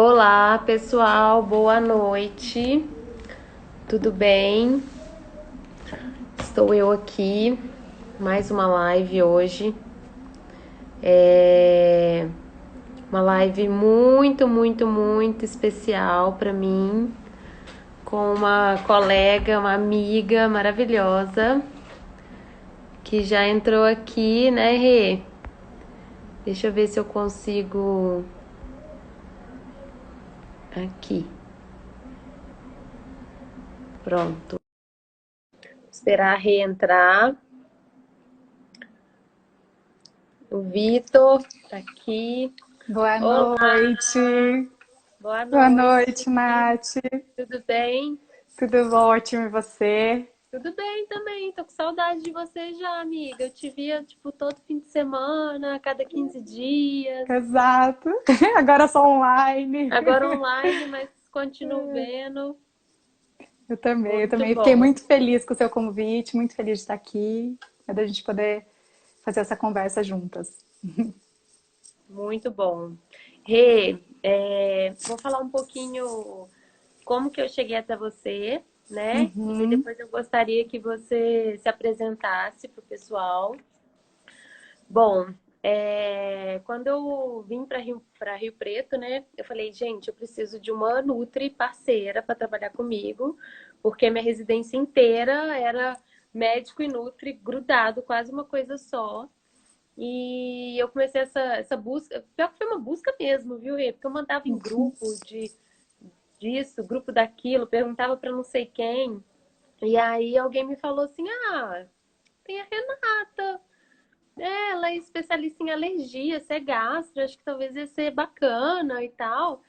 Olá, pessoal, boa noite. Tudo bem? Estou eu aqui, mais uma live hoje. É uma live muito especial para mim, com uma colega, uma amiga maravilhosa que já entrou aqui, né, Rê? Deixa eu ver se eu consigo aqui. Pronto. Esperar a Rê entrar. O Vitor tá aqui. Boa Olá, noite. boa Boa noite. noite, Nath. Tudo bem? Tudo ótimo e você? Tudo bem também. Tô com saudade de você já, amiga. Eu te via, tipo, todo fim de semana, a cada 15 dias. Exato. Agora só online. Agora online, mas continuo vendo. Eu também, eu Muito também fiquei bom. muito feliz com o seu convite, muito feliz de estar aqui, da gente poder fazer essa conversa juntas. Muito bom. Rê, vou falar um pouquinho como que eu cheguei até você, né? E aí Uhum. depois eu gostaria que você se apresentasse para o pessoal. Bom, quando eu vim para Rio Preto, né, eu falei, gente, eu preciso de uma Nutri parceira para trabalhar comigo, porque minha residência inteira era médico e Nutri grudado, quase uma coisa só. E eu comecei essa busca, pior que foi uma busca mesmo, viu, Rê? Porque eu mandava em grupo disso, grupo daquilo, perguntava para não sei quem. E aí alguém me falou assim: ah, tem a Renata. Ela é especialista em alergia, se é gastro, acho que talvez ia ser bacana e tal.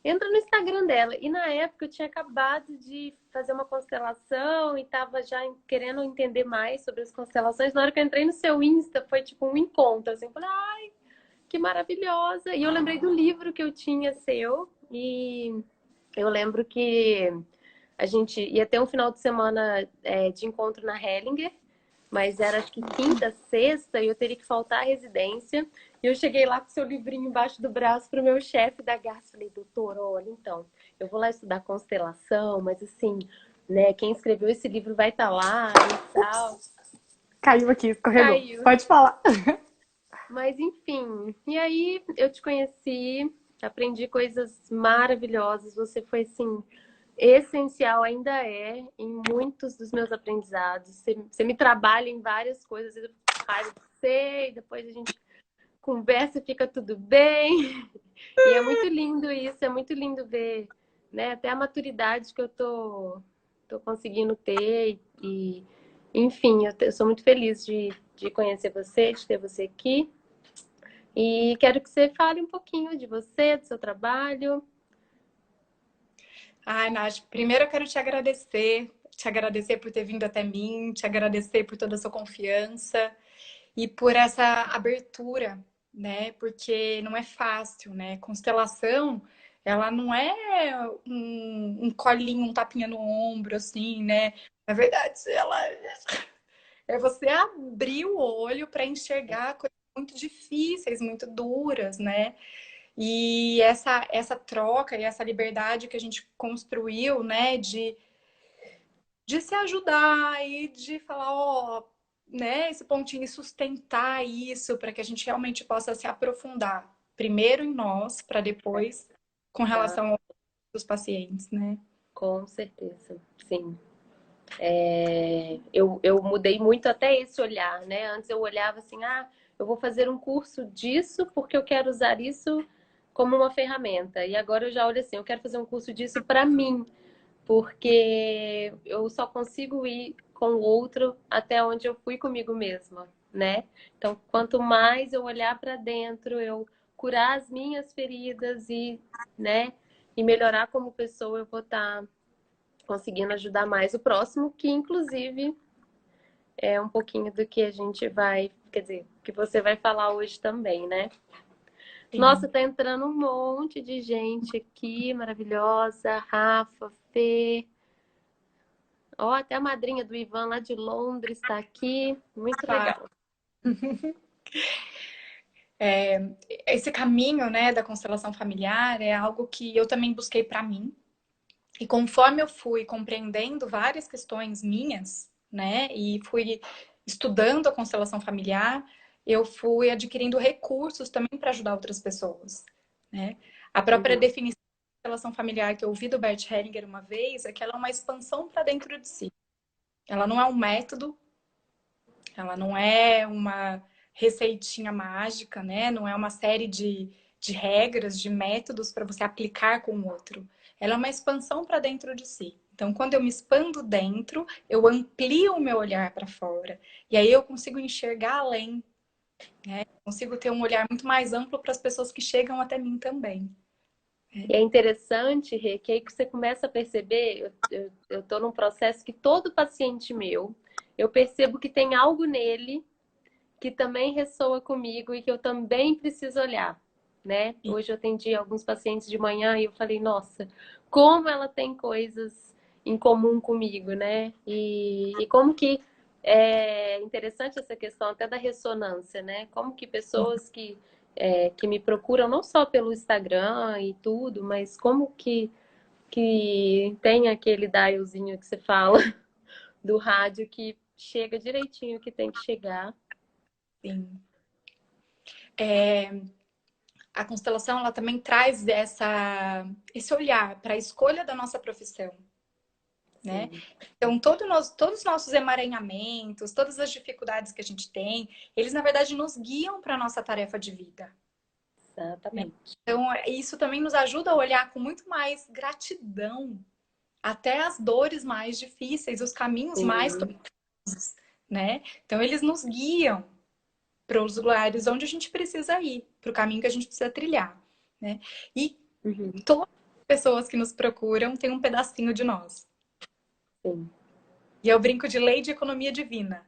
Entra no Instagram dela. E na época eu tinha acabado de fazer uma constelação e tava já querendo entender mais sobre as constelações. Na hora que eu entrei no seu Insta, foi tipo um encontro, assim, falei, ai, que maravilhosa. E eu lembrei do livro que eu tinha seu e eu lembro que a gente ia ter um final de semana de encontro na Hellinger, mas era acho que quinta, sexta, e eu teria que faltar à residência. E eu cheguei lá com seu livrinho embaixo do braço para o meu chefe da GAS. Falei, doutor, olha, então, eu vou lá estudar constelação, mas assim, né, quem escreveu esse livro vai estar lá e tal. Caiu aqui, escorregou. Caiu. Pode falar. Mas enfim, e aí eu te conheci, aprendi coisas maravilhosas. Você foi assim essencial, ainda é em muitos dos meus aprendizados. Você me trabalha em várias coisas, eu fico com raiva de você, e depois a gente conversa e fica tudo bem. E é muito lindo isso, é muito lindo ver, né, até a maturidade que tô conseguindo ter e enfim, eu sou muito feliz de conhecer você, de ter você aqui. E quero que você fale um pouquinho de você, do seu trabalho. Ai, Nath, primeiro eu quero te agradecer por ter vindo até mim, te agradecer por toda a sua confiança e por essa abertura, né? Porque não é fácil, né? Constelação, ela não é um colinho, um tapinha no ombro, assim, né? Na verdade, ela é você abrir o olho para enxergar coisas muito difíceis, muito duras, né? E essa troca e essa liberdade que a gente construiu, né, de se ajudar e de falar, ó, né, esse pontinho e sustentar isso para que a gente realmente possa se aprofundar, primeiro em nós, para depois com Ah, relação aos pacientes, né? com certeza, sim. Eu mudei muito até esse olhar, né? Antes eu olhava assim, ah, eu vou fazer um curso disso porque eu quero usar isso como uma ferramenta. E agora eu já olho assim, eu quero fazer um curso disso para mim, porque eu só consigo ir com o outro até onde eu fui comigo mesma, né? Então, quanto mais eu olhar para dentro, eu curar as minhas feridas e, né, e melhorar como pessoa, eu vou estar conseguindo ajudar mais o próximo, que inclusive é um pouquinho do que a gente vai, quer dizer, que você vai falar hoje também, né? Nossa, Sim. tá entrando um monte de gente aqui, maravilhosa. Rafa, Fê. Ó, até a madrinha do Ivan lá de Londres está aqui. Muito Ah, legal. Esse caminho, né, da constelação familiar é algo que eu também busquei para mim. E conforme eu fui compreendendo várias questões minhas, né, e fui estudando a constelação familiar, eu fui adquirindo recursos também para ajudar outras pessoas, né? A própria Uhum. definição de constelação familiar que eu ouvi do Bert Hellinger uma vez é que ela é uma expansão para dentro de si. Ela não é um método, ela não é uma receitinha mágica, né? Não é uma série de regras, de métodos para você aplicar com o outro. Ela é uma expansão para dentro de si. Então, quando eu me expando dentro, eu amplio o meu olhar para fora. E aí eu consigo enxergar além, né? Consigo ter um olhar muito mais amplo para as pessoas que chegam até mim também. E é interessante, Rê, que aí que você começa a perceber, eu tô num processo que todo paciente meu, eu percebo que tem algo nele que também ressoa comigo e que eu também preciso olhar, né? E, Hoje eu atendi alguns pacientes de manhã e eu falei, nossa, como ela tem coisas em comum comigo, né? E como que é interessante essa questão até da ressonância, né? Como que pessoas que me procuram não só pelo Instagram e tudo, mas como que tem aquele dialzinho que você fala do rádio que chega direitinho que tem que chegar. sim. A constelação ela também traz esse olhar para a escolha da nossa profissão, né? Sim, Então, todos os nossos emaranhamentos, todas as dificuldades que a gente tem, eles, na verdade, nos guiam para a nossa tarefa de vida, né? exatamente. Então, isso também nos ajuda a olhar com muito mais gratidão até as dores mais difíceis, os caminhos mais Sim. tortuosos, né? Então, eles nos guiam para os lugares onde a gente precisa ir, para o caminho que a gente precisa trilhar, né? E Uhum. todas as pessoas que nos procuram têm um pedacinho de nós. Sim. E eu brinco de lei de economia divina,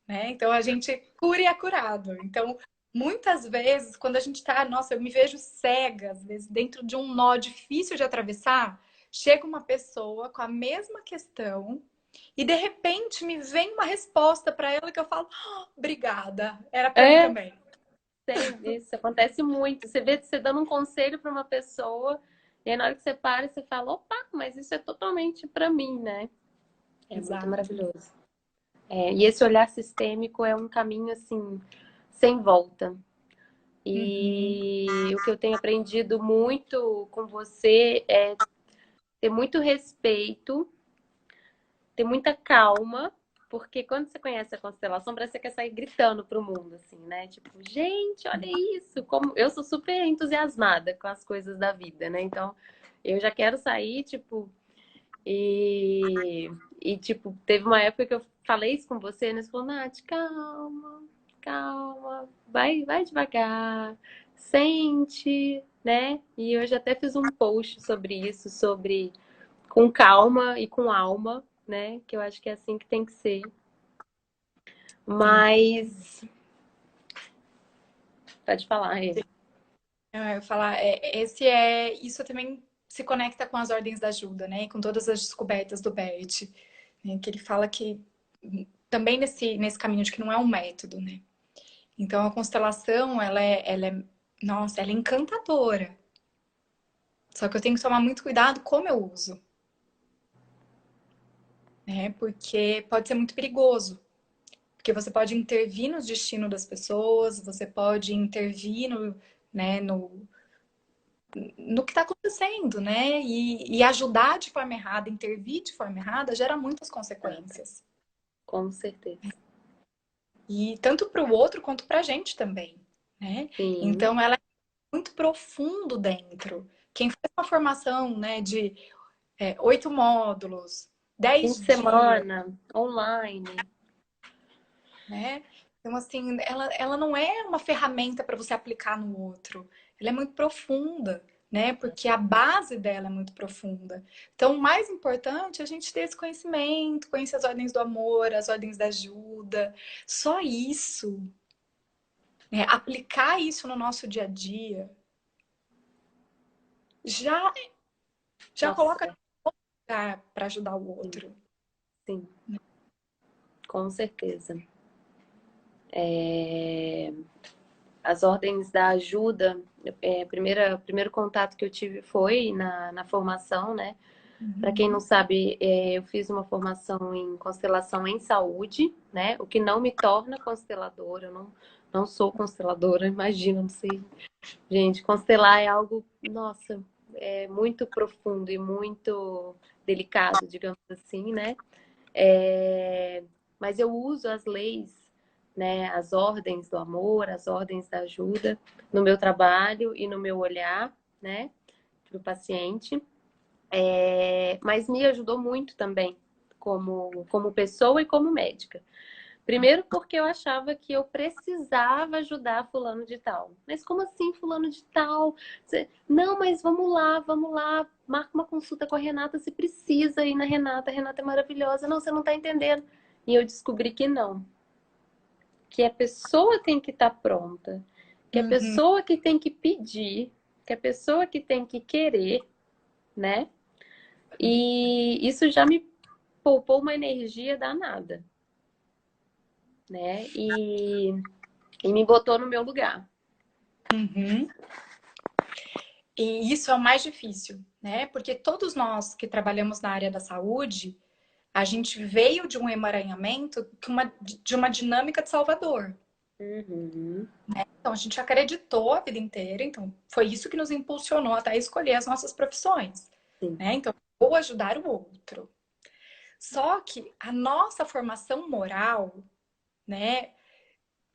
né? Então a gente cura e é curado. Então, muitas vezes, quando a gente tá, nossa, eu me vejo cega, às vezes, dentro de um nó difícil de atravessar, chega uma pessoa com a mesma questão e de repente me vem uma resposta para ela que eu falo, "Ah, obrigada, era para mim É, também." tem isso, acontece muito. Você vê você dando um conselho para uma pessoa, e aí na hora que você para, você fala, opa, mas isso é totalmente para mim, né? É muito Exato. maravilhoso. É, e esse olhar sistêmico é um caminho assim, sem volta. Uhum. E o que eu tenho aprendido muito com você é ter muito respeito, ter muita calma, porque quando você conhece a constelação, parece que você quer sair gritando pro mundo, assim, né? Tipo, gente, olha isso! Como eu sou super entusiasmada com as coisas da vida, né? Então, eu já quero sair, tipo, tipo, teve uma época que eu falei isso com você, né? Você falou, Nath, calma, calma, vai devagar, sente, né? E hoje até fiz um post sobre isso, sobre com calma e com alma, né? Que eu acho que é assim que tem que ser. Sim. Mas pode falar, Rê. Eu falar, isso também se conecta com as ordens da ajuda, né? E com todas as descobertas do Bert, né? Que ele fala que também nesse caminho de que não é um método, né? Então a constelação, nossa, ela é encantadora. Só que eu tenho que tomar muito cuidado como eu uso, né? Porque pode ser muito perigoso. Porque você pode intervir no destino das pessoas, você pode intervir né, no que está acontecendo, né? E ajudar de forma errada, intervir de forma errada, gera muitas consequências. Com certeza. E tanto para o outro quanto para a gente também, né? Sim. Então, ela é muito profundo dentro. Quem faz uma formação, né, de 8 módulos, Fim 10 de dias, semana, online. né? Então, assim, ela não é uma ferramenta para você aplicar no outro. Ela é muito profunda, né? Porque a base dela é muito profunda. Então, o mais importante é a gente ter esse conhecimento, conhecer as ordens do amor, as ordens da ajuda. Só isso, né? Aplicar isso no nosso dia a dia já, já Nossa, coloca para ajudar o sim, outro. sim, com certeza. É... as ordens da ajuda, primeiro contato que eu tive foi na formação, né? Para quem não sabe, eu fiz uma formação em constelação em saúde, né? O que não me torna consteladora, eu não sou consteladora, imagina, não sei. Gente, constelar é algo, nossa, é muito profundo e muito delicado, digamos assim, né? É, mas eu uso as leis, né, as ordens do amor, as ordens da ajuda no meu trabalho e no meu olhar, né, para o paciente. Mas me ajudou muito também como pessoa e como médica. Primeiro porque eu achava que eu precisava ajudar fulano de tal. Mas como assim fulano de tal? Não, mas vamos lá, marca uma consulta com a Renata se precisa ir na Renata, a Renata é maravilhosa. Não, você não está entendendo. E eu descobri que não, que a pessoa tem que estar pronta, que a Uhum. pessoa que tem que pedir, que a pessoa que tem que querer, né? E isso já me poupou uma energia danada, né? E me botou no meu lugar. Uhum. E isso é o mais difícil, né? Porque todos nós que trabalhamos na área da saúde, a gente veio de um emaranhamento de uma dinâmica de Salvador. Uhum. Então, a gente acreditou a vida inteira, então foi isso que nos impulsionou até escolher as nossas profissões, Sim. né? Então, vou ajudar o outro. Só que a nossa formação moral, né?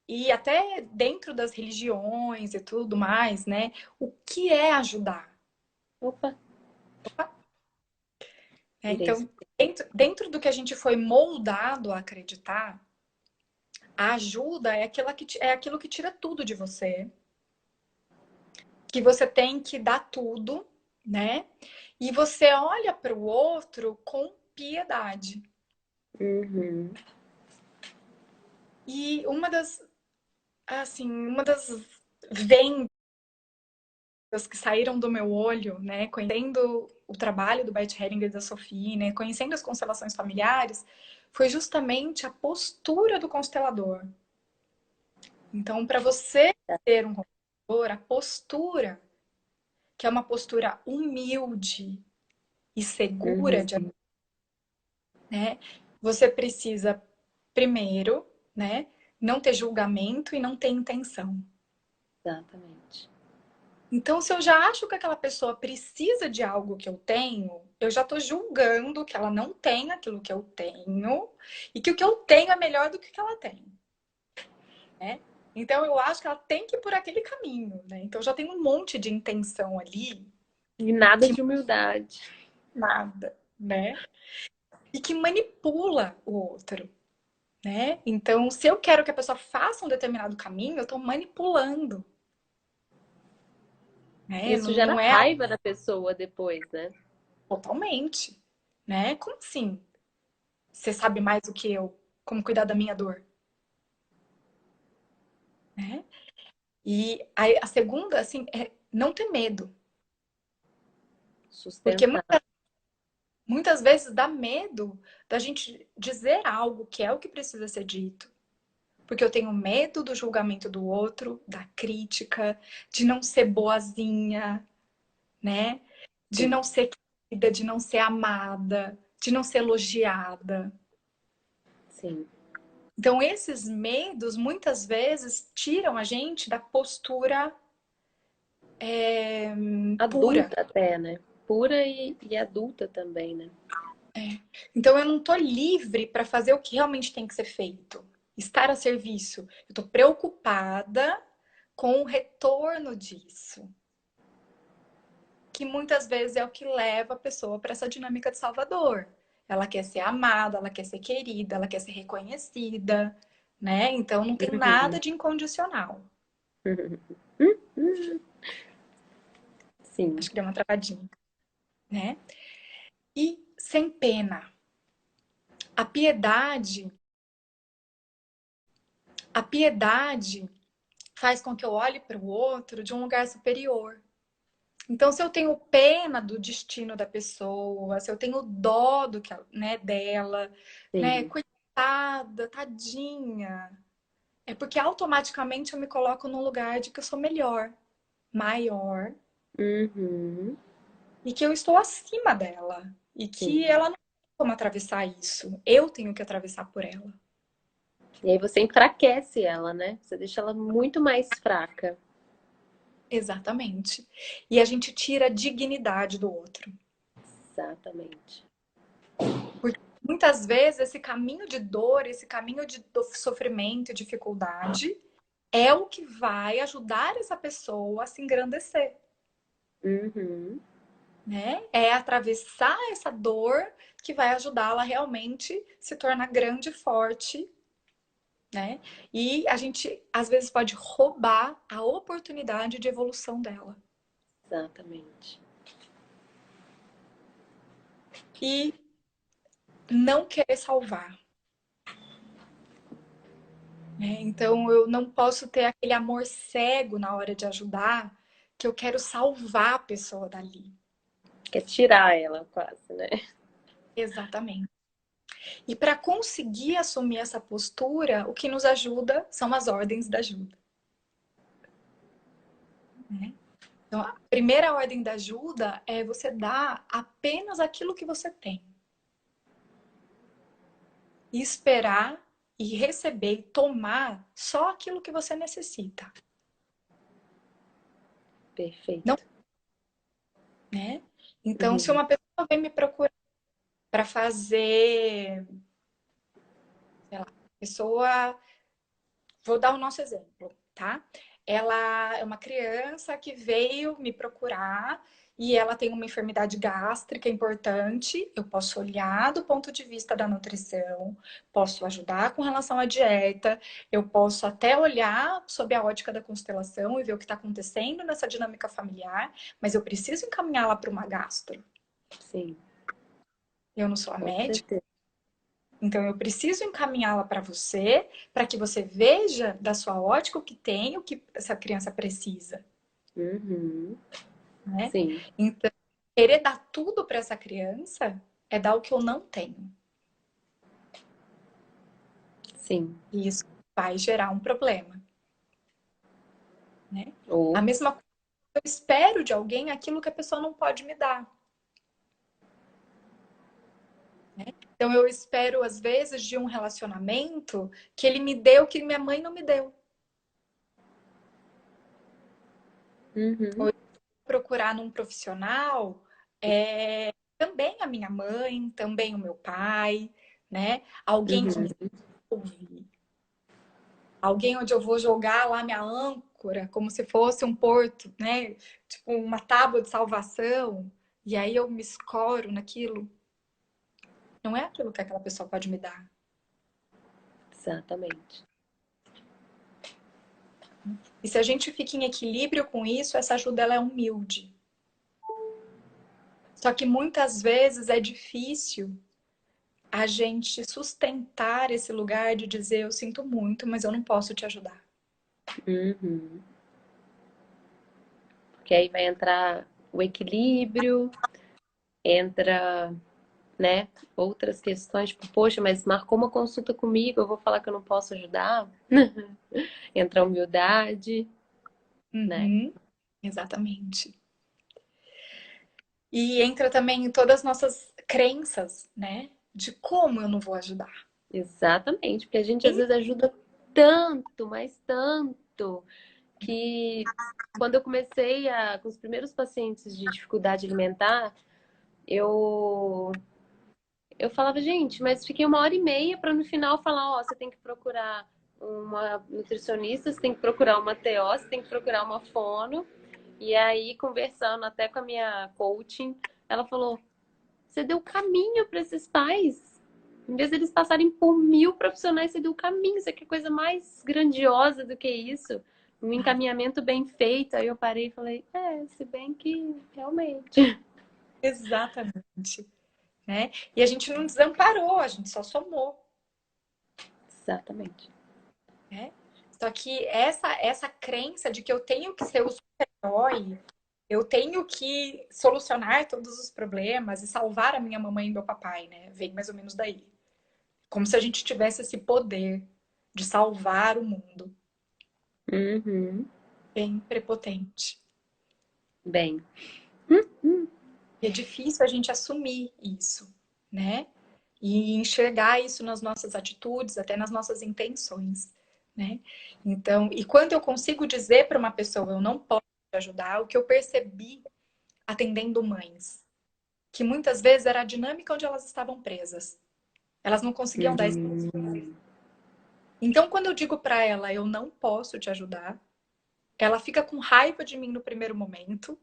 E até dentro das religiões e tudo mais, né? O que é ajudar? Opa, virei. Então, dentro do que a gente foi moldado a acreditar, a ajuda é aquilo que tira tudo de você, que você tem que dar tudo, né? E você olha para o outro com piedade. Uhum. E uma das vendas que saíram do meu olho, né, conhecendo o trabalho do Bert Hellinger e da Sophie, né, conhecendo as constelações familiares, foi justamente a postura do constelador. Então, para você ser um constelador, a postura, que é uma postura humilde e segura, Uhum. né, você precisa, primeiro, né, não ter julgamento e não ter intenção. Exatamente. Então, se eu já acho que aquela pessoa precisa de algo que eu tenho, eu já estou julgando que ela não tem aquilo que eu tenho e que o que eu tenho é melhor do que o que ela tem, né? Então, eu acho que ela tem que ir por aquele caminho, né? Então, já tem um monte de intenção ali E nada que de humildade. nada, né? E que manipula o outro, né? Então, se eu quero que a pessoa faça um determinado caminho, eu estou manipulando, né? Isso Não, gera não é raiva da pessoa depois, né? totalmente, né? Como assim? Você sabe mais do que eu como cuidar da minha dor, né? E a segunda, assim, é não ter medo. Porque Sustentar. muitas vezes dá medo da gente dizer algo que é o que precisa ser dito. Porque eu tenho medo do julgamento do outro, da crítica, de não ser boazinha, né? De Sim. não ser querida, de não ser amada, de não ser elogiada. Sim. Então, esses medos muitas vezes tiram a gente da postura pura. Adulta até, né? Pura e adulta também, né? Então, eu não estou livre para fazer o que realmente tem que ser feito. Estar a serviço. Eu estou preocupada com o retorno disso. Que muitas vezes é o que leva a pessoa para essa dinâmica de Salvador. Ela quer ser amada, ela quer ser querida, ela quer ser reconhecida, né? Então não tem nada Uhum. de incondicional. Sim. Acho que deu uma travadinha, né? E sem pena. A piedade, a piedade faz com que eu olhe para o outro de um lugar superior. Então, se eu tenho pena do destino da pessoa, se eu tenho dó né, dela, né, Sim. coitada, tadinha, É porque automaticamente eu me coloco num lugar de que eu sou melhor, maior, Uhum. e que eu estou acima dela. E que Sim. ela não tem como atravessar isso. Eu tenho que atravessar por ela. E aí você enfraquece ela, né? Você deixa ela muito mais fraca. Exatamente. E a gente tira a dignidade do outro. Exatamente. Porque muitas vezes esse caminho de dor, esse caminho de sofrimento e dificuldade é o que vai ajudar essa pessoa a se engrandecer, Uhum. né? É atravessar essa dor que vai ajudá-la a realmente se tornar grande e forte, né? E a gente às vezes pode roubar a oportunidade de evolução dela. Exatamente. E não querer salvar, né? Então eu não posso ter aquele amor cego na hora de ajudar, que eu quero salvar a pessoa dali. Quer tirar ela quase, né? Exatamente. E para conseguir assumir essa postura, o que nos ajuda são as ordens da ajuda, né? Então, a primeira ordem da ajuda é você dar apenas aquilo que você tem. E esperar e receber e tomar só aquilo que você necessita. Não, Perfeito. né? Então, se Uhum. uma pessoa vem me procurar para fazer, sei lá, pessoa, vou dar o nosso exemplo, tá? Ela é uma criança que veio me procurar e ela tem uma enfermidade gástrica importante. Eu posso olhar do ponto de vista da nutrição, posso ajudar com relação à dieta, eu posso até olhar sob a ótica da constelação e ver o que está acontecendo nessa dinâmica familiar, mas eu preciso encaminhá-la para uma gastro. Sim, Eu não sou a com médica. certeza. Então, eu preciso encaminhá-la para você, para que você veja da sua ótica o que tem, o que essa criança precisa, Uhum. né? Sim, Então, querer dar tudo para essa criança é dar o que eu não tenho. sim. E isso vai gerar um problema, né? A Ou, mesma coisa, eu espero de alguém aquilo que a pessoa não pode me dar, né? Então, eu espero, às vezes, de um relacionamento que ele me deu o que minha mãe não me deu. uhum. Procurar num profissional também a minha mãe, também o meu pai, né? Alguém que Uhum. me ouve, alguém onde eu vou jogar lá minha âncora, como se fosse um porto, né? Tipo uma tábua de salvação, e aí eu me escoro naquilo. Não é aquilo que aquela pessoa pode me dar. Exatamente. E se a gente fica em equilíbrio com isso, essa ajuda ela é humilde. Só que muitas vezes é difícil a gente sustentar esse lugar de dizer eu sinto muito, mas eu não posso te ajudar. Uhum. Porque aí vai entrar o equilíbrio, entra, né, outras questões, tipo, poxa, mas marcou uma consulta comigo, eu vou falar que eu não posso ajudar? Entra a humildade, né? Uhum, exatamente. E entra também em todas as nossas crenças, né? De como eu não vou ajudar. Exatamente, porque a gente às vezes ajuda tanto, mas tanto, que quando eu comecei com os primeiros pacientes de dificuldade alimentar, eu eu falava, gente, mas fiquei 1 hora e meia para no final falar, ó, você tem que procurar uma nutricionista, você tem que procurar uma TO, você tem que procurar uma fono. E aí, conversando até com a minha coaching, ela falou: você deu caminho para esses pais. Em vez deles passarem por 1.000 profissionais, você deu caminho. Isso aqui é coisa mais grandiosa do que isso. Um encaminhamento bem feito. Aí eu parei e falei: se bem que realmente. Exatamente, né? E a gente não desamparou, a gente só somou, Exatamente. né? Só que essa crença de que eu tenho que ser o super-herói, eu tenho que solucionar todos os problemas e salvar a minha mamãe e meu papai, né? Vem mais ou menos daí. Como se a gente tivesse esse poder. de salvar o mundo. Uhum. Bem prepotente. Bem. E é difícil a gente assumir isso, né? E enxergar isso nas nossas atitudes, até nas nossas intenções, né? Então, e quando eu consigo dizer para uma pessoa, eu não posso te ajudar, o que eu percebi atendendo mães, que muitas vezes era a dinâmica onde elas estavam presas. Elas não conseguiam dar esse... Uhum. Então, quando eu digo para ela, eu não posso te ajudar, ela fica com raiva de mim no primeiro momento,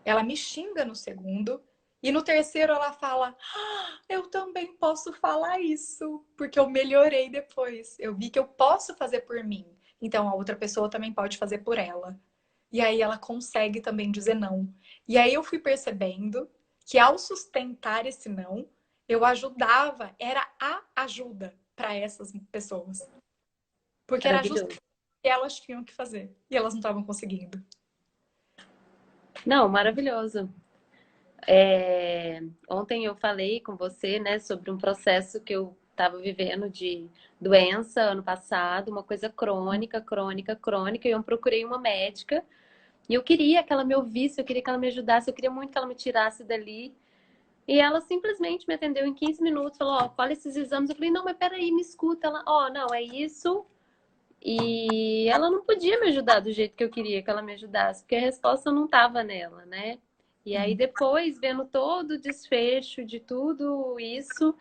ela me xinga no segundo, e no terceiro ela fala: "Ah, eu também posso falar isso, porque eu melhorei depois. Eu vi que eu posso fazer por mim. Então a outra pessoa também pode fazer por ela." E aí ela consegue também dizer não. E aí eu fui percebendo que ao sustentar esse não, eu ajudava, era a ajuda para essas pessoas. Porque era justamente Maravilhoso. o que elas tinham que fazer. E elas não estavam conseguindo. Não, maravilhoso. Ontem eu falei com você, né, sobre um processo que eu estava vivendo de doença ano passado, uma coisa crônica, crônica, crônica, e eu procurei uma médica e eu queria que ela me ouvisse, eu queria que ela me ajudasse, eu queria muito que ela me tirasse dali. E ela simplesmente me atendeu em 15 minutos, falou, ó, fala esses exames. Eu falei, não, mas peraí, me escuta. Ela, ó, não, é isso. E ela não podia me ajudar do jeito que eu queria que ela me ajudasse, porque a resposta não estava nela, né? E aí depois, vendo todo o desfecho de tudo isso,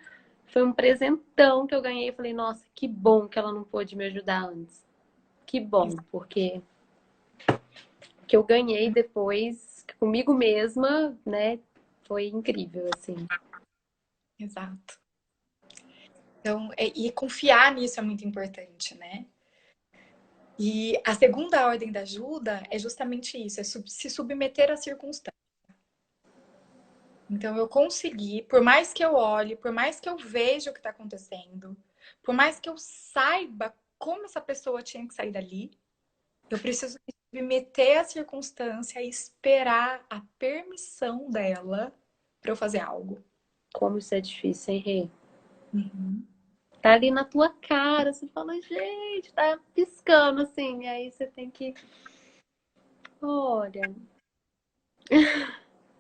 foi um presentão que eu ganhei. Eu falei, nossa, que bom que ela não pôde me ajudar antes. Que bom, porque que eu ganhei depois comigo mesma, né? Foi incrível, assim. Exato. Então, e confiar nisso é muito importante, né? E a segunda ordem da ajuda é justamente isso, é se submeter às circunstâncias. Então, eu consegui, por mais que eu olhe, por mais que eu veja o que está acontecendo, por mais que eu saiba como essa pessoa tinha que sair dali, eu preciso me submeter à circunstância e esperar a permissão dela para eu fazer algo. Como isso é difícil, hein, Rê? Uhum. Tá ali na tua cara, você fala, gente, tá piscando assim. Aí você tem que, olha,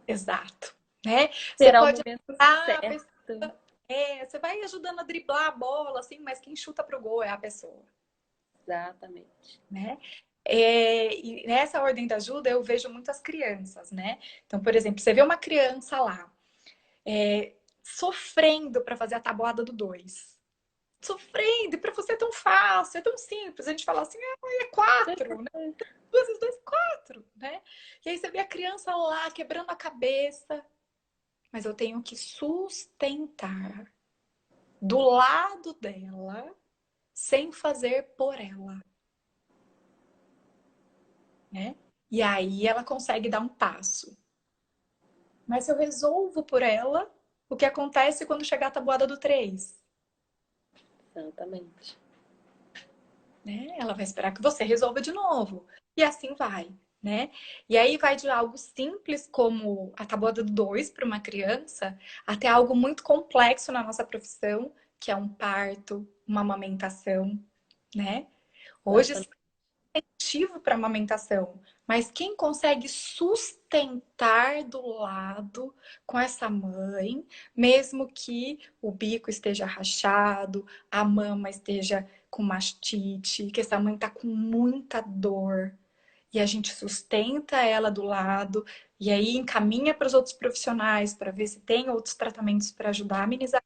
Exato, né? Você esperar o pode momento ajudar a pessoa, certo. você vai ajudando a driblar a bola, assim, mas quem chuta pro gol é a pessoa, Exatamente. né? E nessa ordem da ajuda eu vejo muitas crianças, né? Então, por exemplo, você vê uma criança lá, sofrendo para fazer a tabuada do 2. Sofrendo, e para você é tão fácil, é tão simples. A gente fala assim, é 4, né? 2 vezes 2, 4, né? E aí você vê a criança lá quebrando a cabeça, mas eu tenho que sustentar do lado dela sem fazer por ela, né? E aí ela consegue dar um passo. Mas se eu resolvo por ela, o que acontece quando chegar a tabuada do 3? Exatamente. Né? Ela vai esperar que você resolva de novo. E assim vai, né? E aí vai de algo simples como a tabuada do 2 para uma criança, até algo muito complexo na nossa profissão, que é um parto, uma amamentação, né? Hoje Exatamente. motivo para amamentação, mas quem consegue sustentar do lado com essa mãe, mesmo que o bico esteja rachado, a mama esteja com mastite, que essa mãe está com muita dor, e a gente sustenta ela do lado, e aí encaminha para os outros profissionais para ver se tem outros tratamentos para ajudar a amenizar,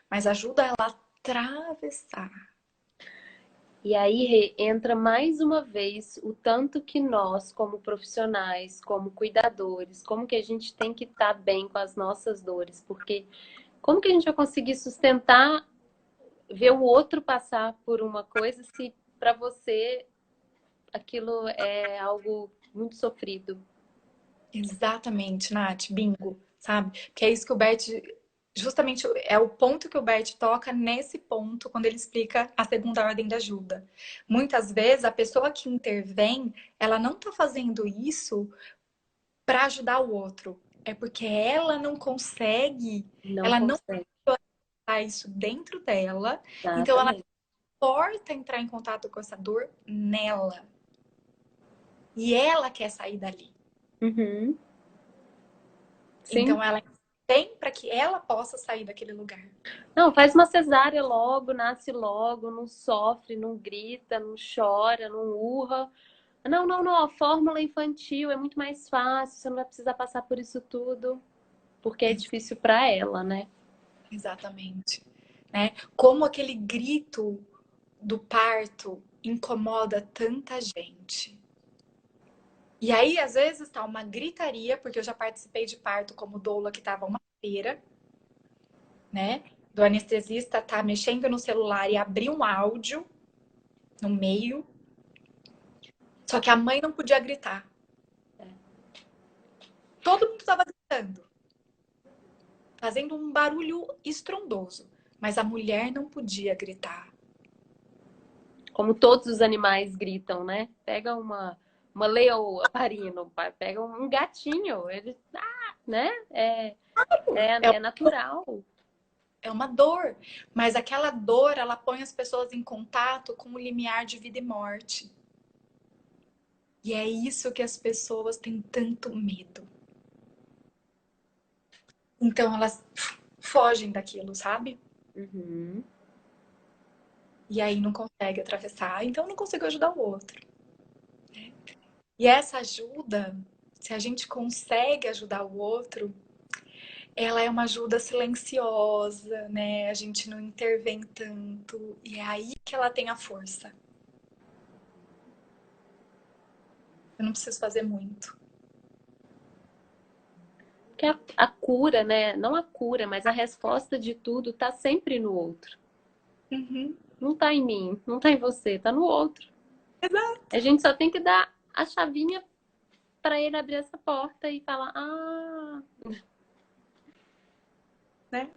mas ajuda ela a atravessar. E aí Rê, entra mais uma vez o tanto que nós, como profissionais, como cuidadores, como que a gente tem que estar bem com as nossas dores, porque como que a gente vai conseguir sustentar, ver o outro passar por uma coisa se para você aquilo é algo muito sofrido? Exatamente, Nath, bingo, sabe? Que é isso que o Bert, justamente é o ponto que o Bert toca nesse ponto quando ele explica a segunda ordem da ajuda. Muitas vezes a pessoa que intervém, ela não tá fazendo isso para ajudar o outro, é porque ela não consegue, Não ela não consegue. faz isso dentro dela, então ela Exatamente. suporta entrar em contato com essa dor nela. E ela quer sair dali. Uhum. Sim. Então ela tem para que ela possa sair daquele lugar. Não, faz uma cesárea logo, nasce logo, não sofre, não grita, não chora, não urra. Não, não, não, a fórmula infantil é muito mais fácil, você não vai precisar passar por isso tudo, porque é difícil para ela, né? Exatamente. Né? Como aquele grito do parto incomoda tanta gente. E aí, às vezes, tá uma gritaria, porque eu já participei de parto como doula, que tava uma feira, né? Do anestesista tá mexendo no celular e abrir um áudio no meio. Só que a mãe não podia gritar. Todo mundo tava gritando, fazendo um barulho estrondoso. Mas a mulher não podia gritar. Como todos os animais gritam, né? Pega uma leoa parindo, pega um gatinho, ele, né? É natural. É uma dor. Mas aquela dor, ela põe as pessoas em contato com o limiar de vida e morte. E é isso que as pessoas têm tanto medo. Então elas fogem daquilo, sabe? Uhum. E aí não consegue atravessar, então não consigo ajudar o outro. E essa ajuda, se a gente consegue ajudar o outro, ela é uma ajuda silenciosa, né? A gente não intervém tanto. E é aí que ela tem a força. Eu não preciso fazer muito. Porque a cura, né? Não a cura, mas a resposta de tudo tá sempre no outro. Uhum. Não tá em mim, não tá em você, tá no outro. Exato. A gente só tem que dar a chavinha para ele abrir essa porta e falar: ah, Né?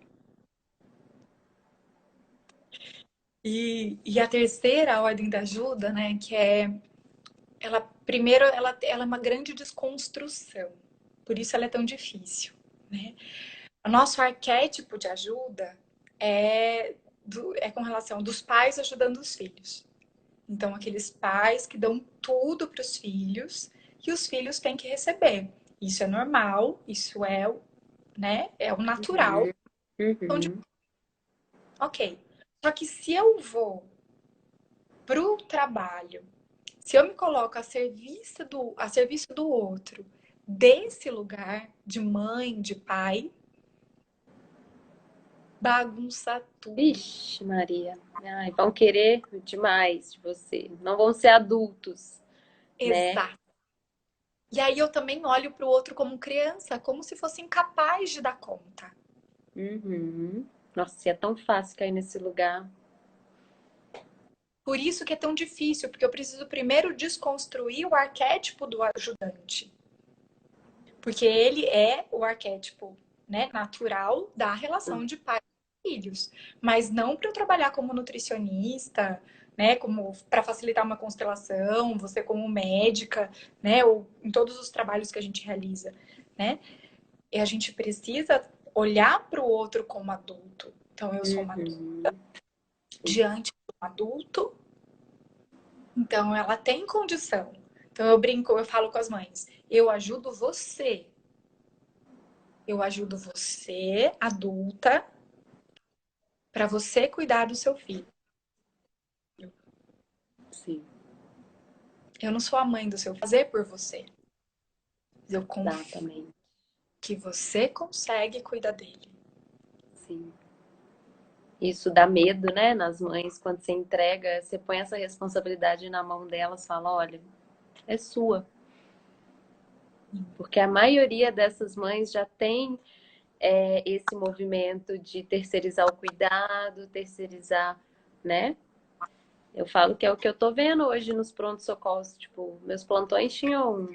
E a terceira ordem da ajuda, né? Que é ela primeiro ela é uma grande desconstrução. Por isso ela é tão difícil, né? O nosso arquétipo de ajuda é com relação dos pais ajudando os filhos. Então, aqueles pais que dão tudo para os filhos e os filhos têm que receber. Isso é normal, isso é, né, é o natural. Onde, uhum. ok. Só que se eu vou pro trabalho, se eu me coloco a serviço do outro, desse lugar de mãe, de pai, bagunça tudo. Vixe, Maria. Ai, vão querer demais de você. Não vão ser adultos, né? Exato. E aí eu também olho para o outro como criança, como se fosse incapaz de dar conta. Uhum. Nossa, e é tão fácil cair nesse lugar. Por isso que é tão difícil, porque eu preciso primeiro desconstruir o arquétipo do ajudante. Porque ele é o arquétipo, né, natural da relação de pai e filhos. Mas não para eu trabalhar como nutricionista, né, como para facilitar uma constelação, você como médica, né, ou em todos os trabalhos que a gente realiza, né? E a gente precisa olhar para o outro como adulto. Então eu sou uma adulta Uhum. diante de um adulto. Então, ela tem condição. Então, eu brinco, eu falo com as mães: eu ajudo você. Eu ajudo você, adulta, para você cuidar do seu filho. Sim, Eu não sou a mãe do seu filho, fazer por você. Eu confio exatamente. que você consegue cuidar dele. Sim. Isso dá medo, né, nas mães, quando você entrega, você põe essa responsabilidade na mão delas, fala, olha, é sua. Porque a maioria dessas mães já tem esse movimento de terceirizar o cuidado, terceirizar, né? Eu falo que é o que eu tô vendo hoje nos prontos-socorros. Tipo, meus plantões tinham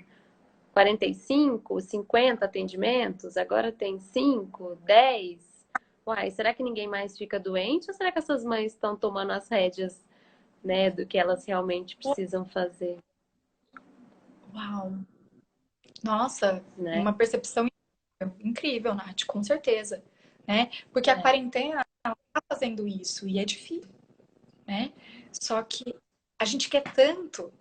45, 50 atendimentos, agora tem 5, 10. Uai, será que ninguém mais fica doente? Ou será que essas mães estão tomando as rédeas, né, do que elas realmente precisam fazer, Uau! Nossa, né? uma percepção incrível, Nath, com certeza. Né? Porque a É. quarentena está fazendo isso e é difícil, né? Só que a gente quer tanto,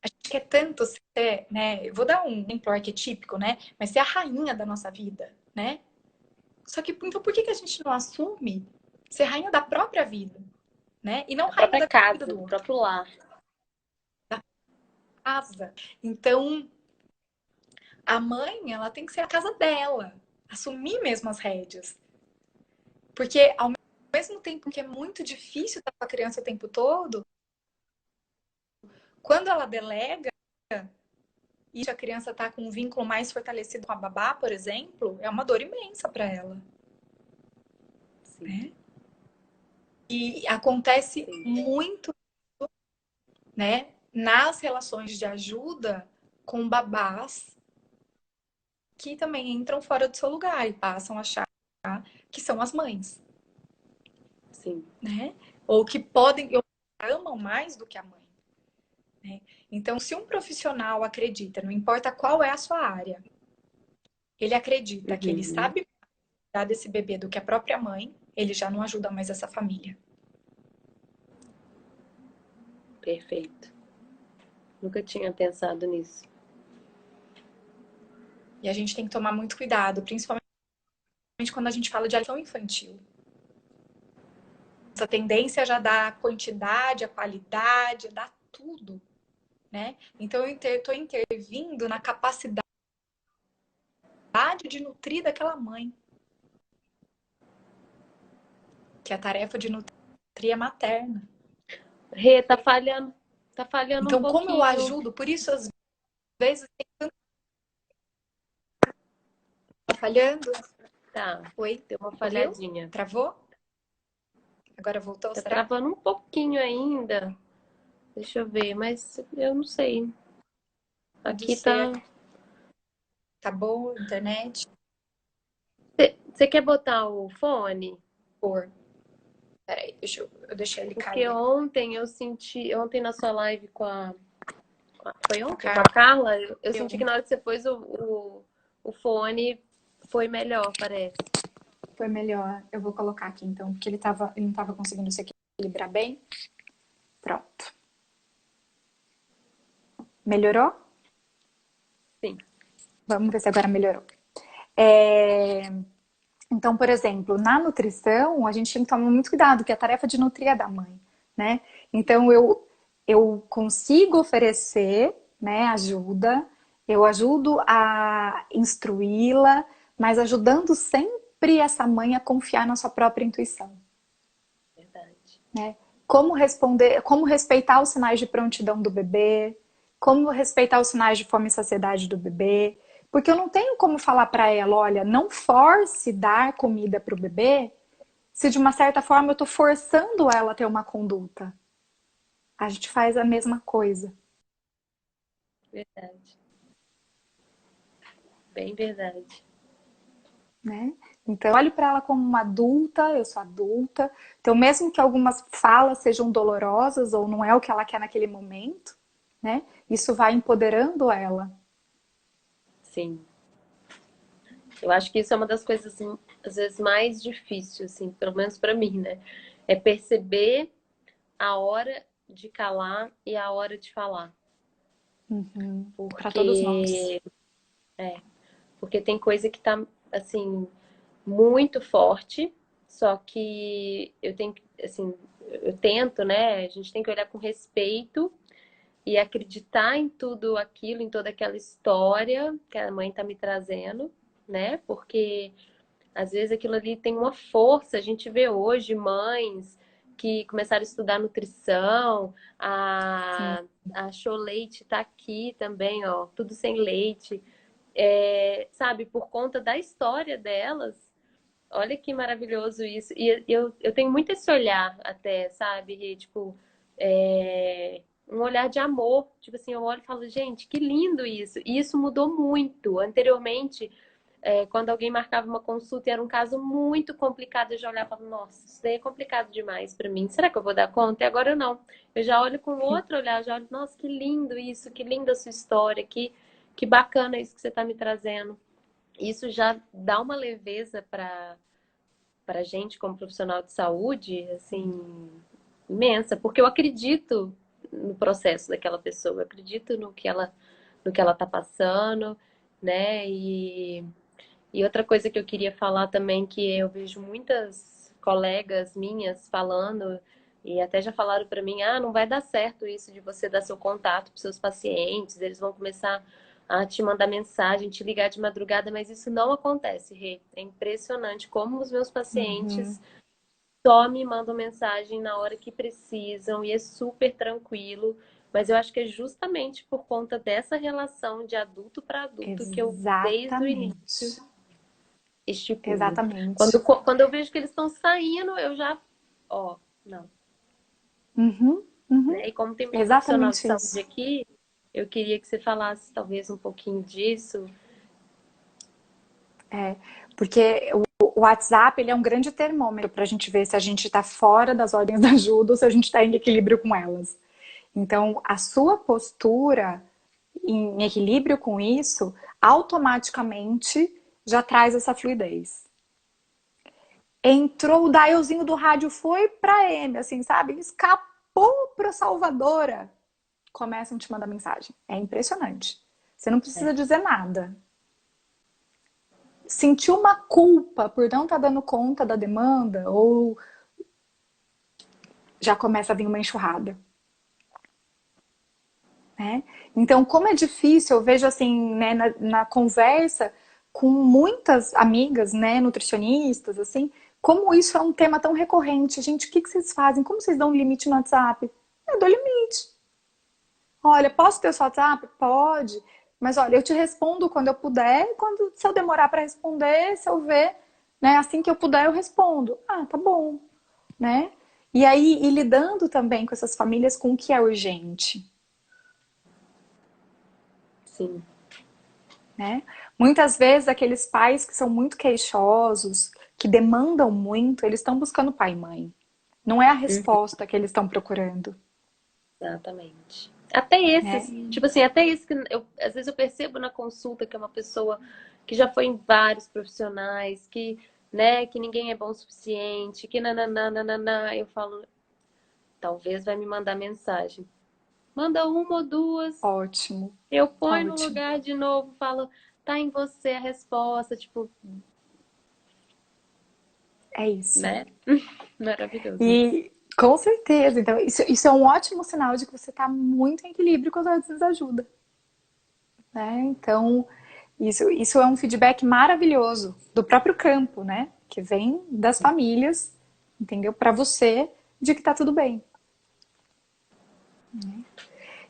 a gente quer tanto ser, né? Eu vou dar um exemplo arquetípico, né? Mas ser a rainha da nossa vida, né? Só que então por que que a gente não assume ser rainha da própria vida, né? E não A rainha própria da vida casa, do do outro, próprio lar. da casa. Então, a mãe, ela tem que ser a casa dela, assumir mesmo as rédeas. Porque ao mesmo tempo que é muito difícil estar com a criança o tempo todo, quando ela delega e a criança está com um vínculo mais fortalecido com a babá, por exemplo, é uma dor imensa para ela, Sim, né? E acontece sim. muito, né, nas relações de ajuda com babás que também entram fora do seu lugar e passam a achar que são as mães, Sim. né? Ou que podem ou amam mais do que a mãe, né? Então, se um profissional acredita, não importa qual é a sua área, ele acredita que ele Uhum. sabe cuidar desse bebê do que a própria mãe, ele já não ajuda mais essa família. Perfeito. Nunca tinha pensado nisso. E a gente tem que tomar muito cuidado, principalmente quando a gente fala de alimentação infantil. Essa tendência já dá a quantidade, a qualidade, dá tudo, né? Então eu estou intervindo na capacidade de nutrir daquela mãe, que é a tarefa de nutrir é materna. Rê, tá falhando um Então, como eu pouquinho. ajudo, por isso às vezes tá falhando. Tá, Oi, deu uma ouviu? falhadinha. Travou? Agora voltou, Tá será? travando um pouquinho ainda. Deixa eu ver, mas eu não sei. Pode Aqui ser. tá. Tá boa a internet? Você quer botar o fone? Por. Peraí, eu deixei ele Porque cair. ontem eu senti. Ontem na sua live foi A ontem? Com a Carla, Carla? Eu senti que eu. na hora que você pôs o fone foi melhor, parece. Foi melhor. Eu vou colocar aqui então, porque ele não tava conseguindo se equilibrar bem. Pronto. Melhorou? Sim. Vamos ver se agora melhorou. É, então, por exemplo, na nutrição, a gente tem que tomar muito cuidado, que a tarefa de nutrir é da mãe, né? Então, eu consigo oferecer, né, ajuda, eu ajudo a instruí-la, mas ajudando sempre essa mãe a confiar na sua própria intuição, Verdade. né? Como responder, como respeitar os sinais de prontidão do bebê, como respeitar os sinais de fome e saciedade do bebê, porque eu não tenho como falar para ela, olha, não force dar comida para o bebê, se de uma certa forma eu estou forçando ela a ter uma conduta. A gente faz a mesma coisa, Verdade. Bem verdade. né? Então, eu olho para ela como uma adulta, eu sou adulta. Então, mesmo que algumas falas sejam dolorosas ou não é o que ela quer naquele momento, né? Isso vai empoderando ela. Sim. Eu acho que isso é uma das coisas, assim, às vezes, mais difíceis, assim, pelo menos pra mim, né? É perceber a hora de calar e a hora de falar. Uhum. Para todos nós. Porque, porque tem coisa que tá, assim, muito forte, só que eu tenho que, assim, eu tento, né? A gente tem que olhar com respeito e acreditar em tudo aquilo, em toda aquela história que a mãe tá me trazendo, né? Porque às vezes aquilo ali tem uma força. A gente vê hoje mães que começaram a estudar nutrição, Sim. a Show Leite tá aqui também, ó, tudo sem leite, sabe, por conta da história delas. Olha que maravilhoso isso. E eu tenho muito esse olhar até, sabe, Rê? Tipo, um olhar de amor. Tipo assim, eu olho e falo, gente, que lindo isso. E isso mudou muito. Anteriormente, quando alguém marcava uma consulta e era um caso muito complicado, eu já olhava e falava, nossa, isso daí é complicado demais pra mim. Será que eu vou dar conta? E agora não. Eu já olho com outro olhar, já olho, nossa, que lindo isso, que linda a sua história, que bacana isso que você tá me trazendo. Isso já dá uma leveza para gente como profissional de saúde, assim, imensa, porque eu acredito no processo daquela pessoa, eu acredito no que ela tá passando, né? E outra coisa que eu queria falar também, que eu vejo muitas colegas minhas falando, e até já falaram para mim, ah, não vai dar certo isso de você dar seu contato para seus pacientes, eles vão começar a te mandar mensagem, te ligar de madrugada, mas isso não acontece, Rê. É impressionante como os meus Uhum. pacientes só me mandam mensagem na hora que precisam e é super tranquilo. Mas eu acho que é justamente por conta dessa relação de adulto para adulto que eu, desde o início, Exatamente. estipulo. Exatamente. Quando eu vejo que eles estão saindo, eu já, ó, não. Uhum. Uhum. Né? E como tem uma profissional de Exatamente saúde isso. aqui, eu queria que você falasse talvez um pouquinho disso. Porque o WhatsApp, ele é um grande termômetro para a gente ver se a gente está fora das ordens da ajuda ou se a gente está em equilíbrio com elas. Então, a sua postura em equilíbrio com isso, automaticamente já traz essa fluidez. Entrou o dialzinho do rádio, foi pra M, assim, sabe? Escapou pra Salvadora. Começam a te mandar mensagem. É impressionante. Você não É, precisa dizer nada. Sentiu uma culpa por não estar dando conta da demanda ou já começa a vir uma enxurrada, né? Então, como é difícil, eu vejo assim, né, na conversa com muitas amigas, né, nutricionistas, assim, como isso é um tema tão recorrente. Gente, o que vocês fazem? Como vocês dão um limite no WhatsApp? Eu dou limite. Olha, posso ter o seu WhatsApp? Pode. Mas olha, eu te respondo quando eu puder, quando se eu demorar para responder, se eu ver, né, assim que eu puder, eu respondo. Ah, tá bom, né? E aí, e lidando também com essas famílias com o que é urgente, sim. né? Muitas vezes aqueles pais que são muito queixosos, que demandam muito, eles estão buscando pai e mãe. Não é a Uhum, resposta que eles estão procurando, exatamente. Até né? esses, tipo assim, até esse que eu, às vezes eu percebo na consulta que é uma pessoa que já foi em vários profissionais, que, né, que ninguém é bom o suficiente, que nananana, eu falo, talvez vai me mandar mensagem. Manda uma ou duas, Ótimo, eu ponho no ótimo. lugar de novo, falo, tá em você a resposta, tipo, É isso. né? Maravilhoso. E com certeza, então isso é um ótimo sinal de que você está muito em equilíbrio com as ordens de ajuda, né? Então, isso é um feedback maravilhoso do próprio campo, né? Que vem das famílias, entendeu? Para você, de que tá tudo bem.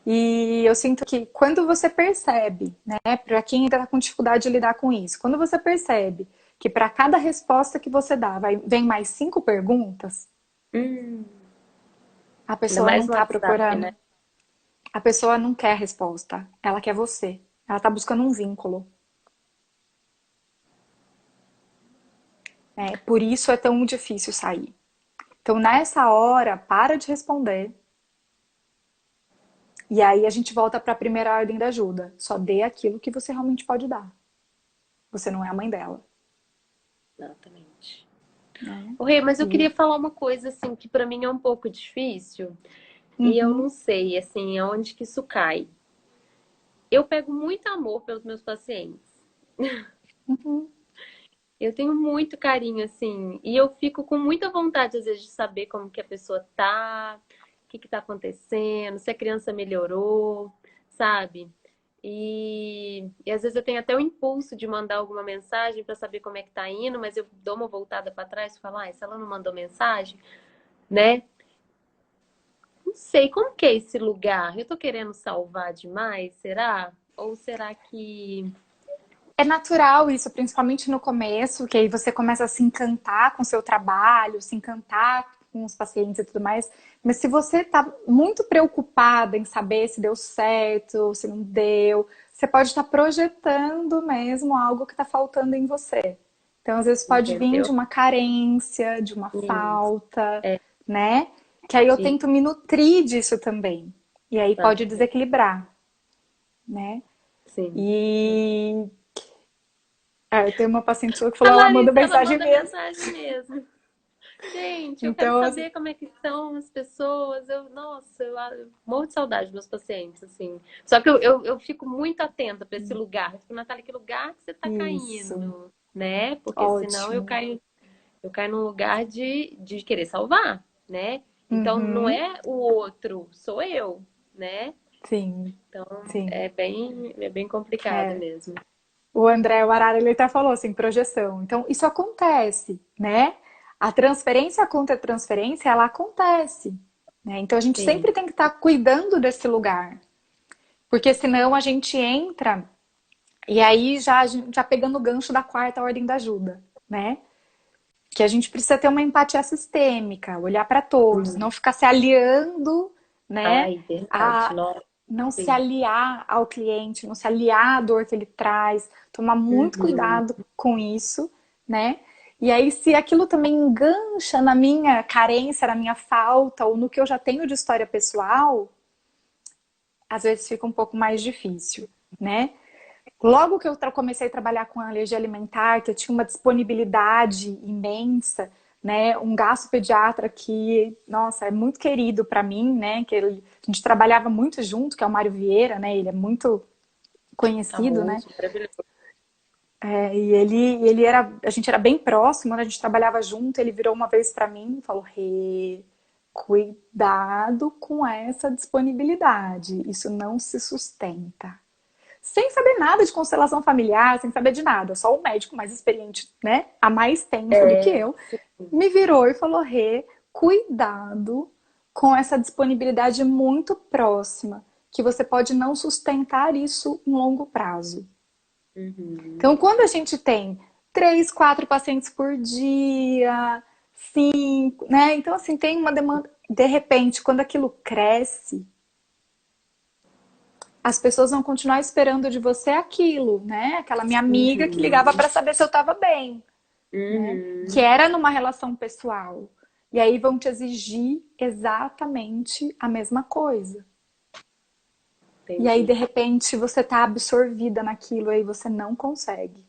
E eu sinto que quando você percebe, né, para quem ainda está com dificuldade de lidar com isso, quando você percebe que para cada resposta que você dá, vem mais 5 perguntas, Hum, a ainda pessoa não mais no está WhatsApp, né? procurando, a pessoa não quer resposta, ela quer você. Ela está buscando um vínculo. Né? Por isso é tão difícil sair. Então, nessa hora, para de responder. E aí a gente volta para a primeira ordem da ajuda. Só dê aquilo que você realmente pode dar. Você não é a mãe dela. Exatamente. Né? O Rê, mas eu E queria falar uma coisa assim que para mim é um pouco difícil e eu uhum, não sei assim aonde que isso cai. Eu pego muito amor pelos meus pacientes. uhum, Eu tenho muito carinho assim e eu fico com muita vontade às vezes de saber como que a pessoa tá, o que que tá acontecendo, se a criança melhorou, sabe? E às vezes eu tenho até o impulso de mandar alguma mensagem para saber como é que tá indo, mas eu dou uma voltada para trás e falo, ah, se ela não mandou mensagem, né? Não sei, como que é esse lugar? Eu tô querendo salvar demais, será? Ou será que. é natural isso, principalmente no começo, que aí você começa a se encantar com o seu trabalho, se encantar com os pacientes e tudo mais. Mas se você está muito preocupada em saber se deu certo, se não deu, você pode estar projetando mesmo algo que está faltando em você. Então, às vezes pode vir Entendeu? de uma carência, de uma Isso. falta, É, né? Que aí eu de... tento me nutrir disso também. E aí ah, pode desequilibrar, né? sim. E eu tenho uma paciente sua que A falou, ela manda Larissa, ela mensagem manda mesmo. mensagem mesmo. Gente, eu quero Então, saber como é que são as pessoas. Nossa, eu morro de saudade dos meus pacientes, assim. Só que eu fico muito atenta para esse lugar. Eu fico, Natália, que lugar que você tá isso, caindo, né? Porque senão ótimo. eu caio num lugar de querer salvar, né? Então não Uhum, é o outro, sou eu, né? sim, Então sim. é bem complicado É. mesmo. O André o Arara, ele até falou assim, projeção. Então, isso acontece, né? A transferência contra transferência, ela acontece, né? Então, a gente Sim. sempre tem que estar cuidando desse lugar, porque senão a gente entra e aí já pegando o gancho da quarta ordem da ajuda, né? Que a gente precisa ter uma empatia sistêmica, olhar para todos, não ficar se aliando, né? Ai, verdade. A, Nossa, não se sim. aliar ao cliente, não se aliar à dor que ele traz, tomar muito Uhum. cuidado com isso, né? E aí, se aquilo também engancha na minha carência, na minha falta, ou no que eu já tenho de história pessoal, às vezes fica um pouco mais difícil, né? Logo que eu comecei a trabalhar com alergia alimentar, que eu tinha uma disponibilidade imensa, né, um gastropediatra que, nossa, é muito querido para mim, né, a gente trabalhava muito junto, que é o Mário Vieira, né, ele é muito conhecido, né, Famoso, maravilhoso. e ele era, a gente era bem próximo, né, a gente trabalhava junto, ele virou uma vez para mim e falou, Rê, cuidado com essa disponibilidade, isso não se sustenta. Sem saber nada de constelação familiar, sem saber de nada, só o médico mais experiente, né, há mais tempo do que É, eu, me virou e falou: Rê, cuidado com essa disponibilidade muito próxima, que você pode não sustentar isso em longo prazo. uhum. Então, quando a gente tem 3, 4 pacientes por dia, 5, né? Então, assim, tem uma demanda. De repente, quando aquilo cresce, as pessoas vão continuar esperando de você aquilo, né? Aquela minha amiga que ligava Uhum. para saber se eu estava bem, né? Que Uhum. era numa relação pessoal. E aí vão te exigir exatamente a mesma coisa. E aí, Entendi. de repente, você tá absorvida naquilo e você não consegue.